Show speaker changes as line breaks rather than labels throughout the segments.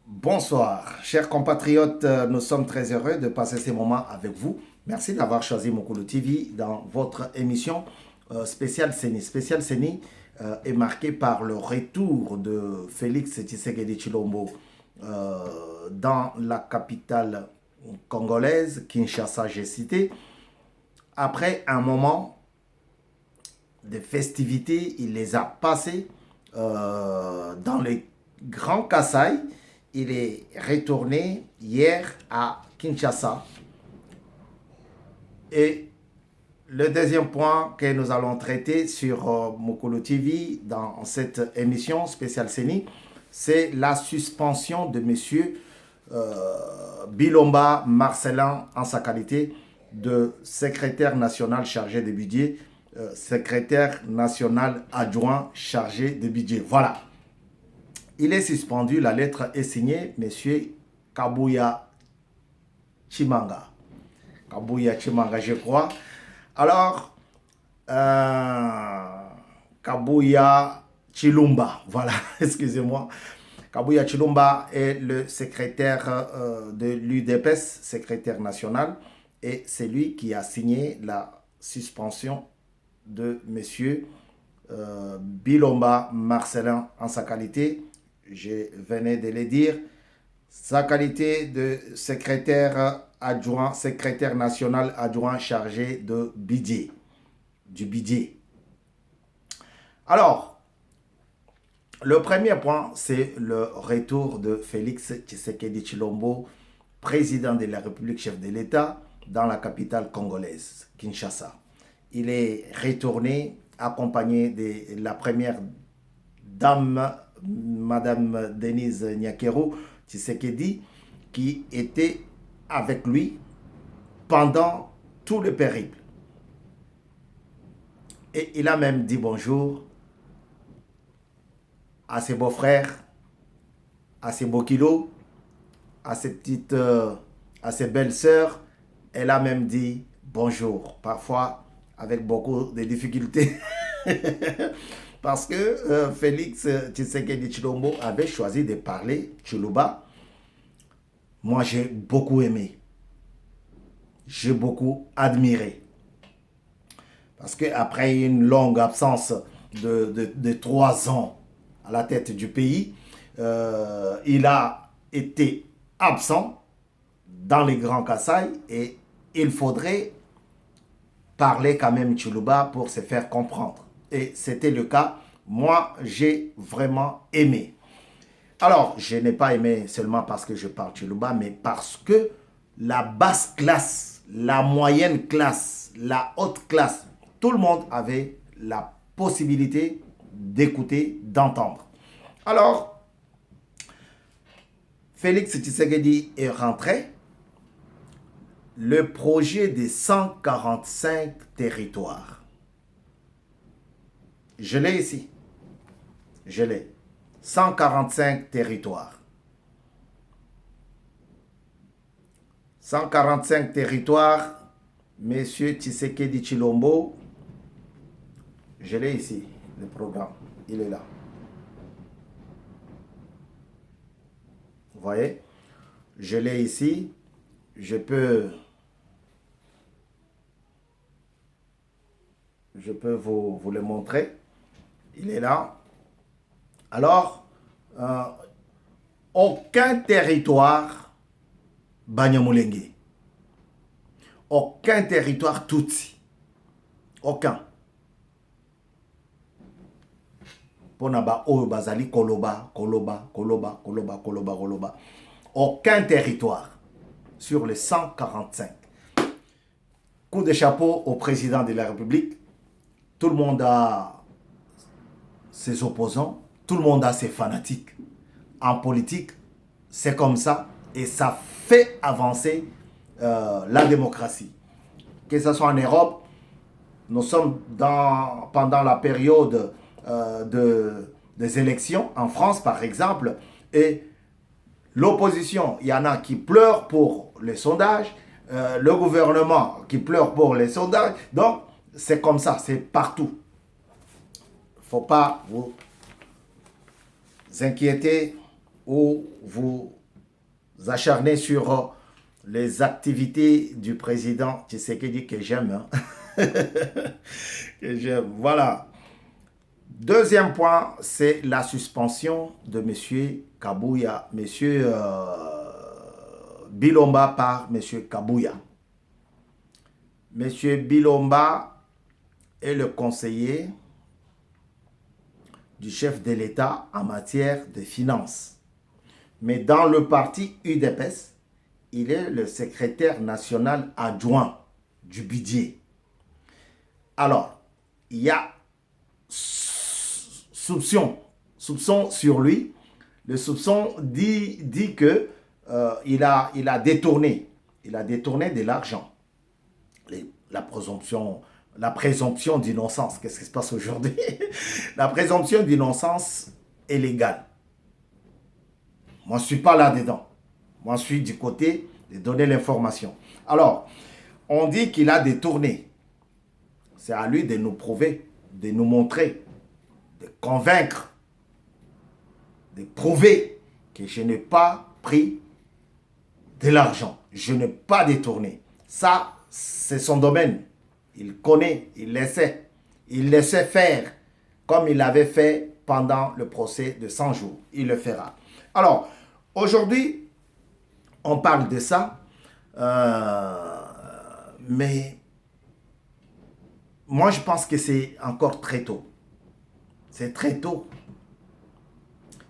Bonsoir, chers compatriotes, nous sommes très heureux de passer ces moments avec vous. Merci d'avoir choisi Mokolo TV dans votre émission spéciale CENI. Spéciale CENI est marquée par le retour de Félix Tshisekedi Tshilombo dans la capitale congolaise, Kinshasa, j'ai cité. Après un moment de festivités, il les a passées dans les grands Kasaï. Il est retourné hier à Kinshasa. Et le deuxième point que nous allons traiter sur Mokolo TV dans cette émission spéciale CENI, c'est la suspension de M. Bilomba Marcelin en sa qualité de secrétaire national chargé de budget, secrétaire national adjoint chargé de budget. Voilà. Il est suspendu, la lettre est signée M. Kabuya Chimanga. Kabuya Chimanga, je crois. Alors, Kabuya Chilumba, voilà, excusez-moi. Kabuya Chilumba est le secrétaire de l'UDPS, secrétaire national, et c'est lui qui a signé la suspension de M. Bilomba Marcelin en sa qualité, je venais de le dire, sa qualité de secrétaire adjoint, secrétaire national adjoint chargé de budget, du budget. Alors, le premier point, c'est le retour de Félix Tshisekedi Tshilombo, président de la République, chef de l'État, dans la capitale congolaise, Kinshasa. Il est retourné accompagné de la première dame, Madame Denise Nyakero Tshisekedi, qui était avec lui pendant tout le périple. Et il a même dit bonjour à ses beaux-frères, à ses beaux kilos, à ses petites, à ses belles-sœurs. Elle a même dit bonjour, parfois avec beaucoup de difficultés. Parce que Félix Tshisekedi Tshilombo avait choisi de parler Tsholuba. Moi, j'ai beaucoup aimé. J'ai beaucoup admiré. Parce qu'après une longue absence de 3 ans à la tête du pays, il a été absent dans les grands Kasaï et il faudrait parler quand même Tsholuba pour se faire comprendre. Et c'était le cas. Moi, j'ai vraiment aimé. Alors, je n'ai pas aimé seulement parce que je parle Tsholuba, mais parce que la basse classe, la moyenne classe, la haute classe, tout le monde avait la possibilité d'écouter, d'entendre. Alors, Félix Tshisekedi est rentré. Le projet des 145 territoires. Je l'ai ici. Je l'ai. 145 territoires. 145 territoires. Monsieur Tshisekedi Tshilombo. Je l'ai ici. Le programme. Il est là. Vous voyez? Je l'ai ici. Je peux vous le montrer. Il est là. Alors, aucun territoire Banyamulenge. Aucun territoire Tutsi. Aucun. Ponaba Oyo Bazali Koloba, Koloba, Koloba, Koloba, Koloba, Koloba. Aucun territoire sur les 145. Coup de chapeau au président de la République. Tout le monde a ses opposants, tout le monde a ses fanatiques. En politique, c'est comme ça et ça fait avancer la démocratie. Que ce soit en Europe, nous sommes pendant la période des élections, en France par exemple, et l'opposition, il y en a qui pleurent pour les sondages, le gouvernement qui pleure pour les sondages, donc c'est comme ça, c'est partout. Il ne faut pas vous inquiéter où vous acharnez sur les activités du président Tshisekedi que j'aime. Hein. Que j'aime. Voilà. Deuxième point, c'est la suspension de M. Kabouya, M. Bilomba par M. Kabouya. M. Bilomba est le conseiller du chef de l'État en matière de finances. Mais dans le parti UDPS, il est le secrétaire national adjoint du budget. Alors, il y a soupçon sur lui. Le soupçon dit que il a détourné de l'argent. La présomption d'innocence. Qu'est-ce qui se passe aujourd'hui? La présomption d'innocence est légale. Moi, je ne suis pas là-dedans. Moi, je suis du côté de donner l'information. Alors, on dit qu'il a détourné. C'est à lui de nous prouver, de nous montrer, de convaincre, de prouver que je n'ai pas pris de l'argent. Je n'ai pas détourné. Ça, c'est son domaine. Il connaît, il le sait. Il laissait faire comme il l'avait fait pendant le procès de 100 jours. Il le fera. Alors, aujourd'hui, on parle de ça, mais moi, je pense que c'est encore très tôt. C'est très tôt.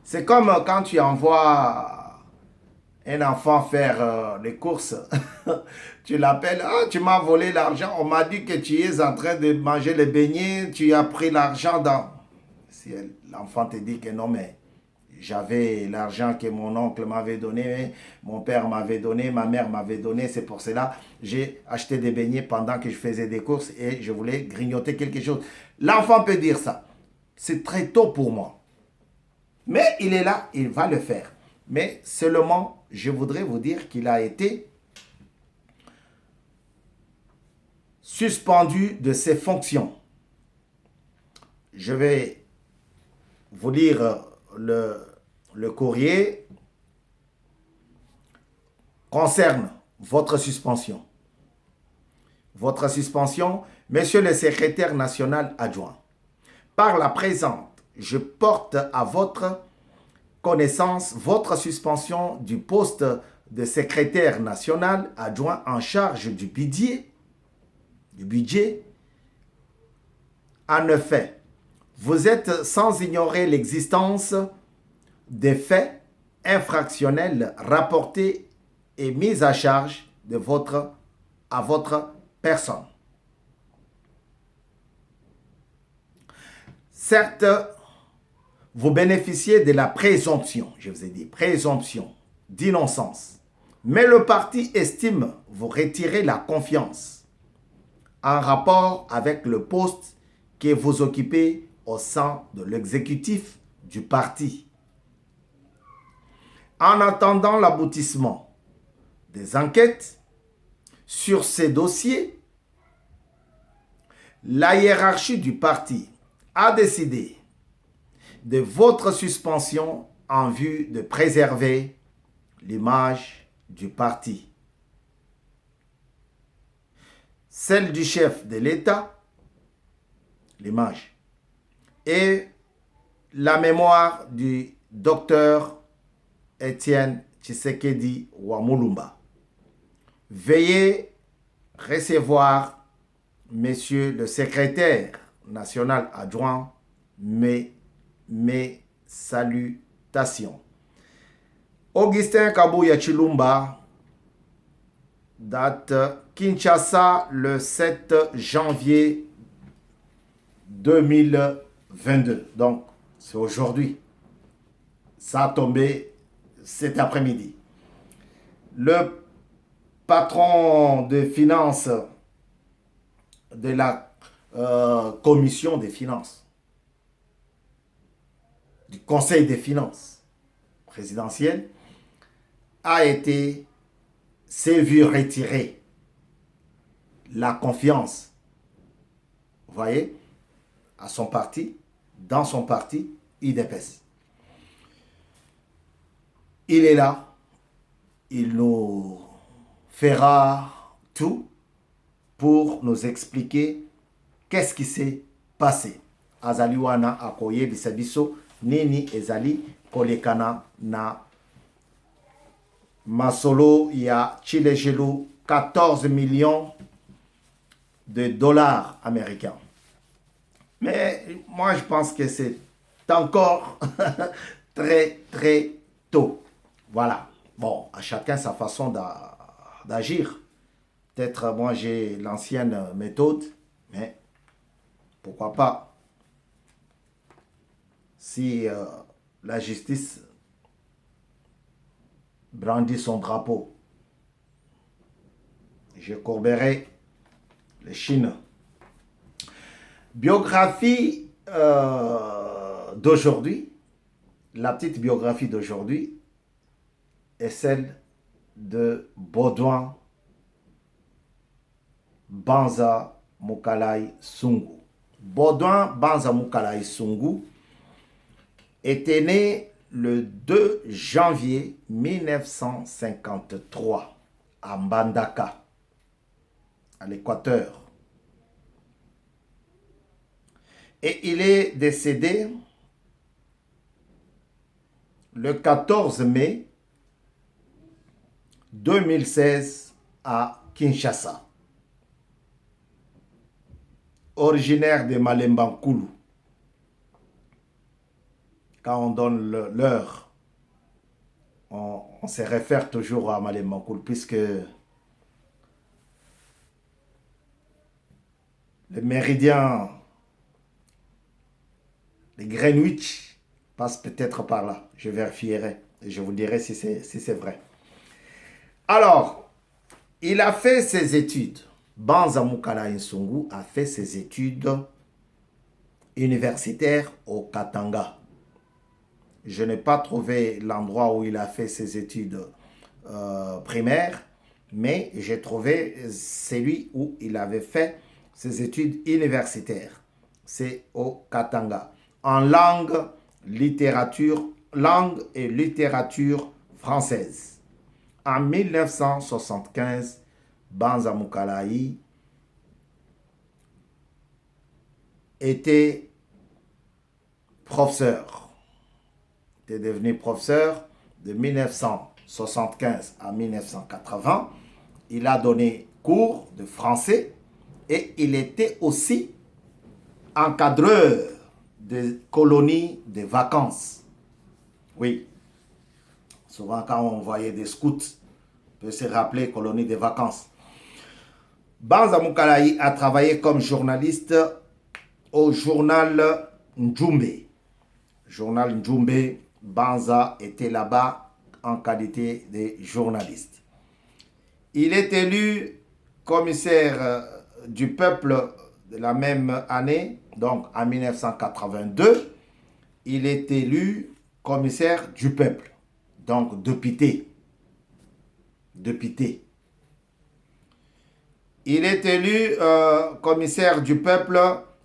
C'est comme quand tu envoies un enfant faire les courses. Tu l'appelles, ah, tu m'as volé l'argent, on m'a dit que tu es en train de manger les beignets, tu as pris l'argent dans... Si l'enfant te dit que non, mais j'avais l'argent que mon oncle m'avait donné, mon père m'avait donné, ma mère m'avait donné, c'est pour cela j'ai acheté des beignets pendant que je faisais des courses et je voulais grignoter quelque chose. L'enfant peut dire ça. C'est très tôt pour moi. Mais il est là, il va le faire. Mais seulement, je voudrais vous dire qu'il a été suspendu de ses fonctions. Je vais vous lire le courrier concerne votre suspension. Votre suspension, monsieur le secrétaire national adjoint. Par la présente, je porte à votre connaissance votre suspension du poste de secrétaire national adjoint en charge du budget. En effet, vous êtes sans ignorer l'existence des faits infractionnels rapportés et mis à charge à votre personne. Certes, vous bénéficiez de la présomption, je vous ai dit, présomption d'innocence, mais le parti estime vous retirer la confiance en rapport avec le poste que vous occupez au sein de l'exécutif du parti. En attendant l'aboutissement des enquêtes sur ces dossiers, la hiérarchie du parti a décidé de votre suspension en vue de préserver l'image du parti. Celle du chef de l'État, l'image, et la mémoire du docteur Étienne Tshisekedi Wamulumba. Veuillez recevoir, monsieur le secrétaire national adjoint, mes salutations. Augustin Kabouya Chilumba, date Kinshasa le 7 janvier 2022. Donc, c'est aujourd'hui. Ça a tombé cet après-midi. Le patron de finances de la commission des finances, du conseil des finances présidentiel, s'est vu retirer la confiance, vous voyez, à son parti, dans son parti, UDPS. Il est là. Il nous fera tout pour nous expliquer qu'est-ce qui s'est passé. Azali wana akoye bisabiso nini ezali kolekana na masolo ya Chilejelu 14 millions de dollars américains. Mais moi je pense que c'est encore très très tôt. Voilà. Bon, à chacun sa façon d'agir. Peut-être moi j'ai l'ancienne méthode, mais pourquoi pas si la justice brandit son drapeau. Je courberai les chines. Biographie d'aujourd'hui, la petite biographie d'aujourd'hui est celle de Baudouin Banza Mukalai Sungu. Baudouin Banza Mukalai Sungu était né le 2 janvier 1953 à Mbandaka, à l'Équateur. Et il est décédé le 14 mai 2016 à Kinshasa. Originaire de Malembankulu. Quand on donne l'heure, on se réfère toujours à Malembankulu, puisque le méridien de Greenwich passe peut-être par là. Je vérifierai et je vous dirai si c'est vrai. Alors, il a fait ses études. Banza Mukalai Sungu a fait ses études universitaires au Katanga. Je n'ai pas trouvé l'endroit où il a fait ses études primaires, mais j'ai trouvé celui où il avait fait ses études universitaires. C'est au Katanga. En langue et littérature française. En 1975, Banza Mukalai était professeur. Il était devenu professeur de 1975 à 1980. Il a donné cours de français et il était aussi encadreur de colonies de vacances. Oui. Souvent, quand on voyait des scouts, on peut se rappeler colonies de vacances. Banza Mukalai a travaillé comme journaliste au journal Njumbe. Journal Njumbe, Banza était là-bas en qualité de journaliste. Il est élu commissaire du peuple de la même année, donc en 1982. Il est élu commissaire du peuple, donc député. Il est élu commissaire du peuple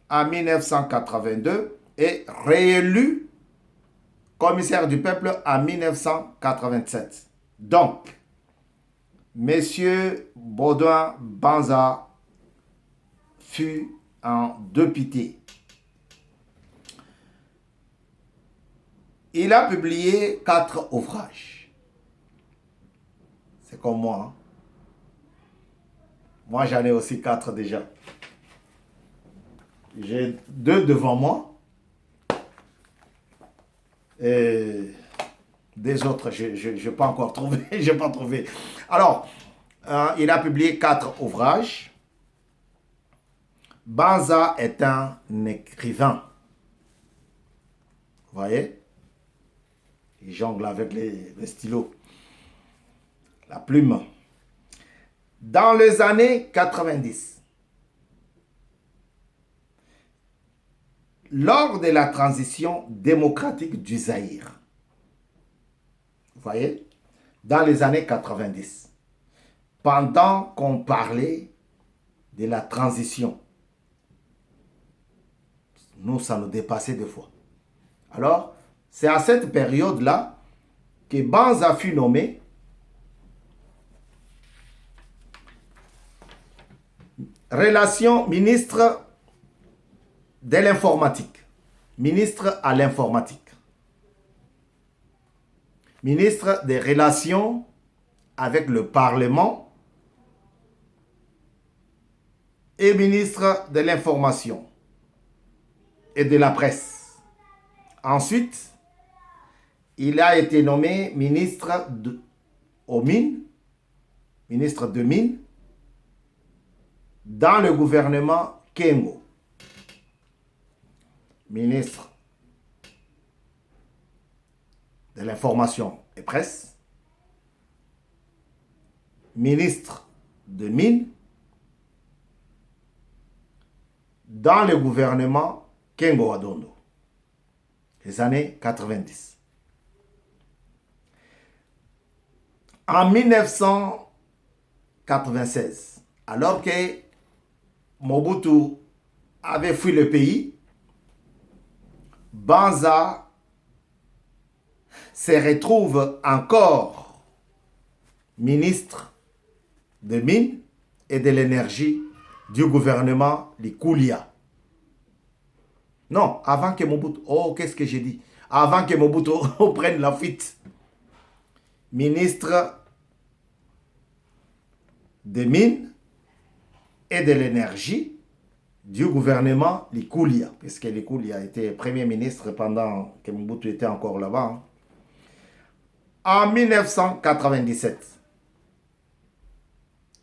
en 1982 et réélu commissaire du peuple en 1987. Donc, Monsieur Baudouin Banza fut un député. Il a publié 4 ouvrages. C'est comme moi. Hein? Moi, j'en ai aussi 4 déjà. J'ai 2 devant moi. Et des autres, je n'ai pas encore trouvé. J'ai pas trouvé. Alors, il a publié 4 ouvrages. Banza est un écrivain. Vous voyez? Il jongle avec les stylos. La plume. Dans les années 90, lors de la transition démocratique du Zaïre, vous voyez, dans les années 90, pendant qu'on parlait de la transition, nous, ça nous dépassait des fois. Alors, c'est à cette période-là que Banza fut nommé relation ministre de l'informatique, ministre à l'informatique, ministre des relations avec le Parlement et ministre de l'information et de la presse. Ensuite, il a été nommé ministre aux mines, ministre de mines, dans le gouvernement Kengo. Ministre de l'information et presse, ministre de mines, dans le gouvernement Kengo Adondo, les années 90. En 1996, alors que Mobutu avait fui le pays, Banza se retrouve encore ministre de mines et de l'énergie du gouvernement Likulia. Non, avant que Mobutu... Oh, qu'est-ce que j'ai dit? Avant que Mobutu prenne la fuite. Ministre des mines et de l'énergie du gouvernement Likulia, puisque Likulia était premier ministre pendant que Mobutu était encore là-bas. En 1997,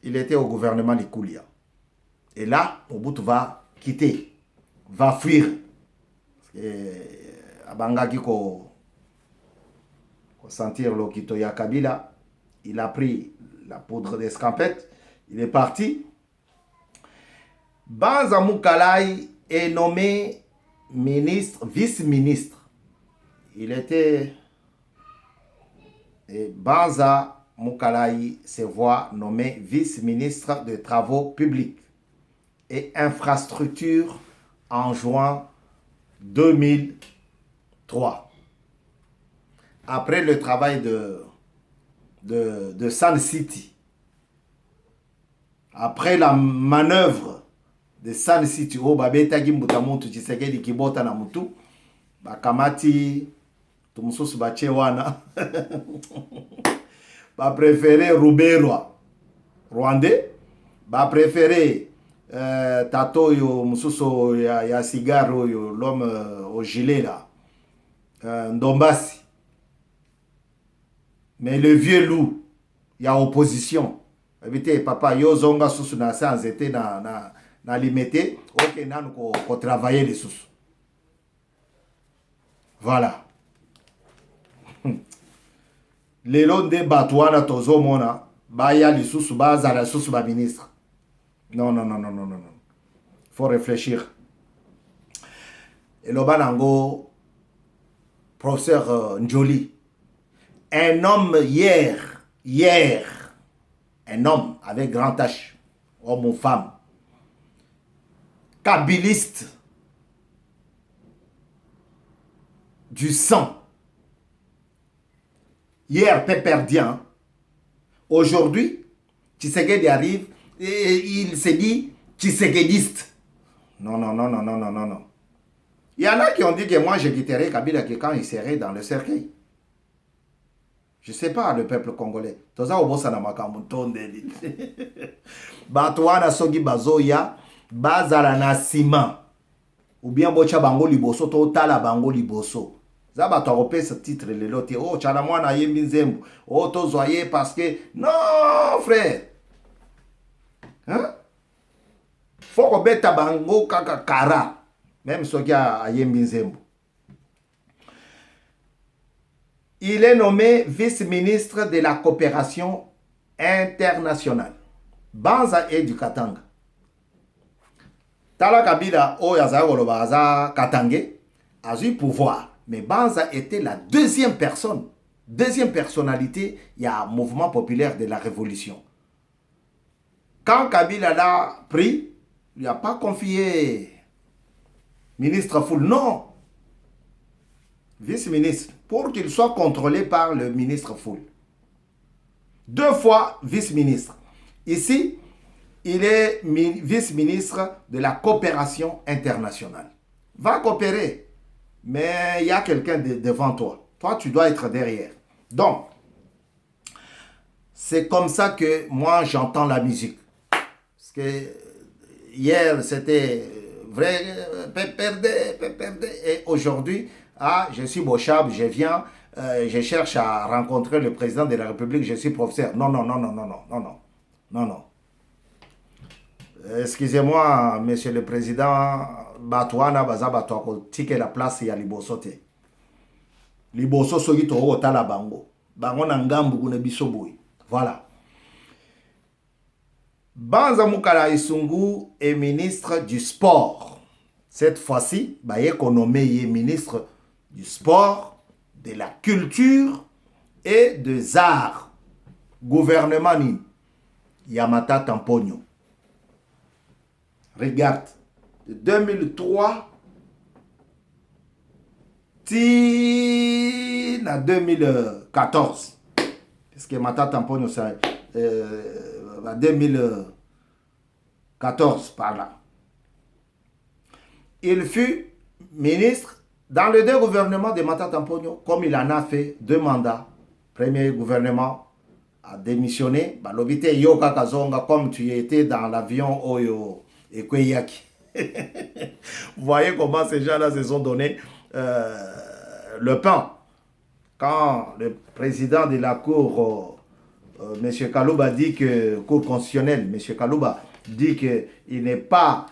il était au gouvernement Likulia. Et là, Mobutu va quitter, va fuir. Abangaki ko sentir l'okito ya Kabila, il a pris la poudre d'escampette, il est parti. Banza Mukalai est nommé ministre, vice-ministre. Il était... Et Banza Mukalai se voit nommé vice-ministre des Travaux publics et infrastructures en juin 2003. Après le travail de Sun City, après la manœuvre de Sun City, oh babeta gimbuta mutu Tshisekedi kibota na mutu, bakamati tumususu bache wana, ba préféré Ruberwa, Rwandais, ba préféré Tato yo mususu ya cigare yo l'homme au gilet là, Ndombasi. Mais le vieux loup, il y a opposition. Évitez, papa, yo zonga susu na sans été na limité, ok, nan ko travailler les sous. Voilà. Les lots de batouana tozo mona, ba ya les sous, ba za la sous ba ministre. Non. Faut réfléchir. Et le banango, professeur Njoli, un homme hier, un homme avec grand H, homme ou femme, kabiliste, du sang. Hier, péperdien. Aujourd'hui, Tshisekedi arrive et il se dit Tshisekediste. Non. Il y en a qui ont dit que moi, je quitterai Kabila que quand il serait dans le cercueil. Je ne sais pas, le peuple congolais. Toza obosa na makambo tonde. Batouana sogi bazoya, bazala na sima. Ou bien bocha bango liboso, to tala bango liboso. Zaba to repé ce titre le loti. Oh, tchala mwana yembi nzembo. Oh, to zoye parce que... Non, frère. Hein? Faut robeta bango kaka kara. Même sogi a yembi nzembo. Il est nommé vice-ministre de la coopération internationale. Banza est du Katanga. Tala Kabila, Oyaza Golobaza Katangé, a eu pouvoir. Mais Banza était la deuxième personnalité, il y a un mouvement populaire de la révolution. Quand Kabila l'a pris, il n'a pas confié ministre Foul, non. Vice-ministre. pour qu'il soit contrôlé par le ministre Foul. 2 fois vice-ministre. Ici, il est vice-ministre de la coopération internationale. Va coopérer, mais il y a quelqu'un devant toi. Toi, tu dois être derrière. Donc, c'est comme ça que moi, j'entends la musique. Parce que hier, c'était vrai, péperdé. Et aujourd'hui, je suis bochable, je viens, je cherche à rencontrer le président de la République, je suis professeur. Non, non, non, non, non, non, non, non, non, non. Excusez-moi, monsieur le président, Batouana baza batouako tike la place ya liboso te. Liboso soki to otala bango. Bango na ngambu kuna biso boy. Voilà. Banza Mukala Isungu est ministre du sport. Cette fois-ci, Bayekonome est ministre du sport, de la culture et des arts. Gouvernement ni Yamata Tamponyo. Regarde, de 2003 à 2014. Parce que Mata Tamponyo, c'est 2014 par là. Il fut ministre dans les 2 gouvernements de Mata Tamponyo, comme il en a fait 2 mandats. Premier gouvernement a démissionné. Balobite Yoka Kazonga, comme tu étais dans l'avion Oyo et Kweyaki. Vous voyez comment ces gens-là se sont donné le pain. Quand le président de la Cour, M. Kalouba, dit que, Cour constitutionnelle, M. Kalouba dit qu'il n'est pas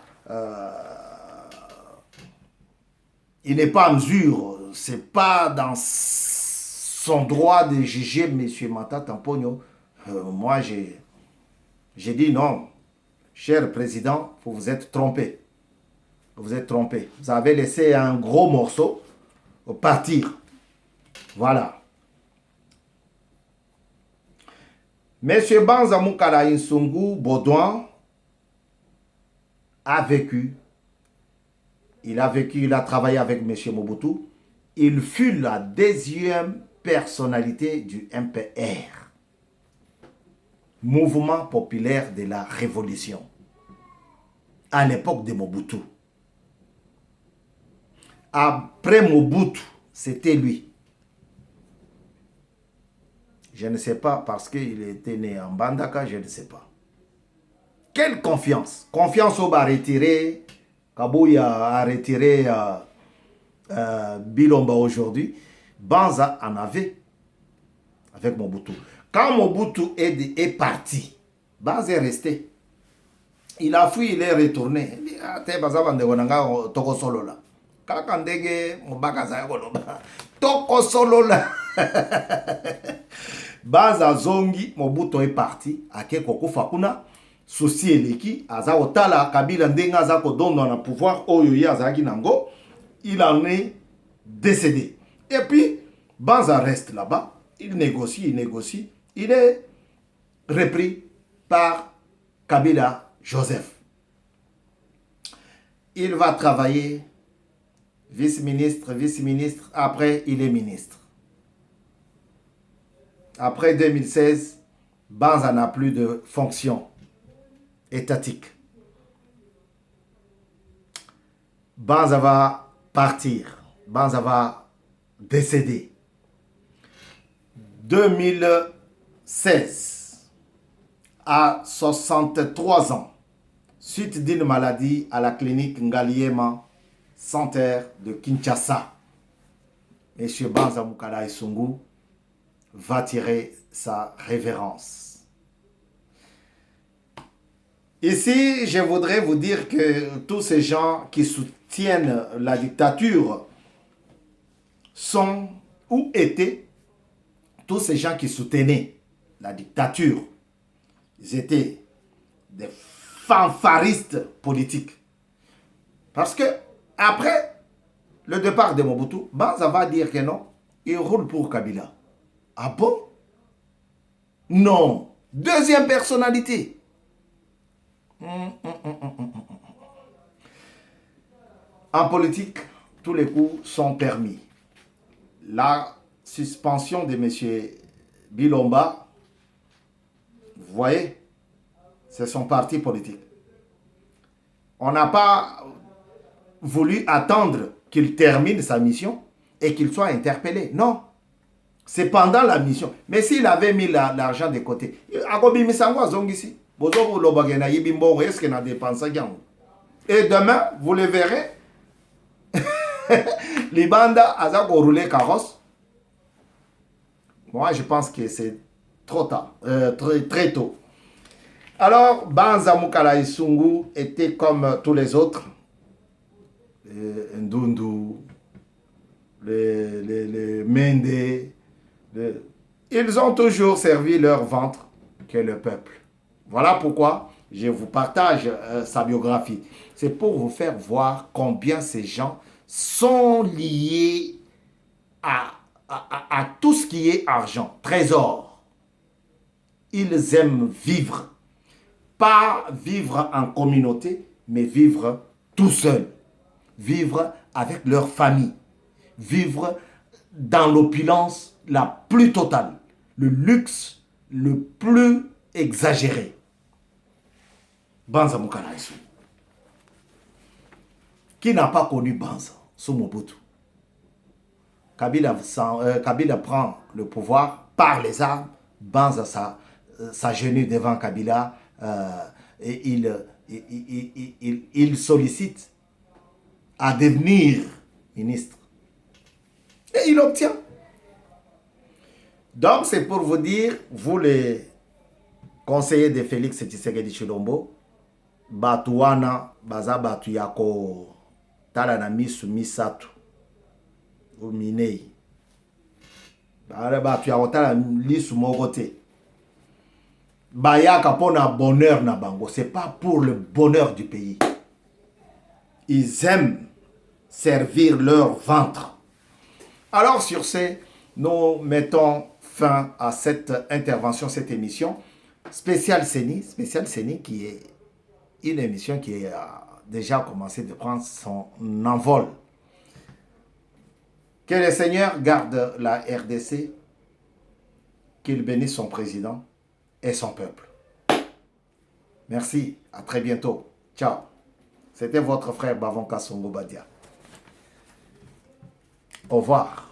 en mesure, c'est pas dans son droit de juger M. Mata Tamponyo. Moi, j'ai dit non, cher président, vous vous êtes trompé. Vous êtes trompé. Vous avez laissé un gros morceau partir. Voilà. Monsieur Banza Mukala Insungu Baudouin a vécu. Il a travaillé avec M. Mobutu. Il fut la 2e personnalité du MPR. Mouvement populaire de la Révolution. À l'époque de Mobutu. Après Mobutu, c'était lui. Je ne sais pas parce qu'il était né en Bandaka, je ne sais pas. Quelle confiance. Confiance au bas retiré. Kabouya a retiré Bilomba aujourd'hui. Banza en avait avec Mobutu. Quand Mobutu est parti, Banza est resté. Il a fui, il est retourné. Il a dit, Toko solo là. Kakandege Mubakaza Yagoloba. Toko solo là. Banza zongi, Mobutu est parti. Ake Koko Fakuna. Souci eleki aza otala Kabila ndenga aza ko dondo na pouvoir oyo ya azaki nango, il en est décédé. Et puis Banza reste là-bas, il négocie, il est repris par Kabila Joseph. Il va travailler vice-ministre, après il est ministre. Après 2016, Banza n'a plus de fonction étatique. Banza va partir. Banza va décéder. 2016, à 63 ans, suite d'une maladie à la clinique Ngaliema Center de Kinshasa, M. Banza Mukala Isungu va tirer sa révérence. Ici, je voudrais vous dire que tous ces gens qui soutiennent la dictature sont ou étaient tous ces gens qui soutenaient la dictature. Ils étaient des fanfaristes politiques. Parce que après le départ de Mobutu, Banza va dire que non, il roule pour Kabila. Ah bon? Non. 2e personnalité. En politique, tous les coups sont permis. Là, suspension de M. Bilomba, vous voyez, c'est son parti politique. On n'a pas voulu attendre qu'il termine sa mission et qu'il soit interpellé. Non. C'est pendant la mission. Mais s'il avait mis l'argent de côté, et demain, vous le verrez, les bandes à rouler carrosse. Moi, je pense que c'est trop tard, très tôt. Alors, Banza Mukala Isungu était comme tous les autres. Ndundu, les Mende. Ils ont toujours servi leur ventre que le peuple. Voilà pourquoi je vous partage sa biographie. C'est pour vous faire voir combien ces gens sont liés à tout ce qui est argent, trésor. Ils aiment vivre. Pas vivre en communauté, mais vivre tout seul. Vivre avec leur famille. Vivre dans l'opulence la plus totale. Le luxe le plus exagéré. Banza Mukala Isungu. Qui n'a pas connu Banza sous Mobutu? Kabila prend le pouvoir par les armes. Banza s'agenouille devant Kabila et il sollicite à devenir ministre. Et il obtient. Donc c'est pour vous dire, vous les conseillers de Félix Tshisekedi Tshilombo, Batuana, Baza Batuyako, Talana Misu Misatu, Uminei. Batuyako Talana Misu Mogote. Bayaka pona bonheur na bango, c'est pas pour le bonheur du pays. Ils aiment servir leur ventre. Alors sur ce, nous mettons fin à cette intervention, cette émission spéciale Séni qui est une émission qui a déjà commencé de prendre son envol. Que le Seigneur garde la RDC, qu'il bénisse son président et son peuple. Merci, à très bientôt. Ciao. C'était votre frère Bavon Kasongo Badia. Au revoir.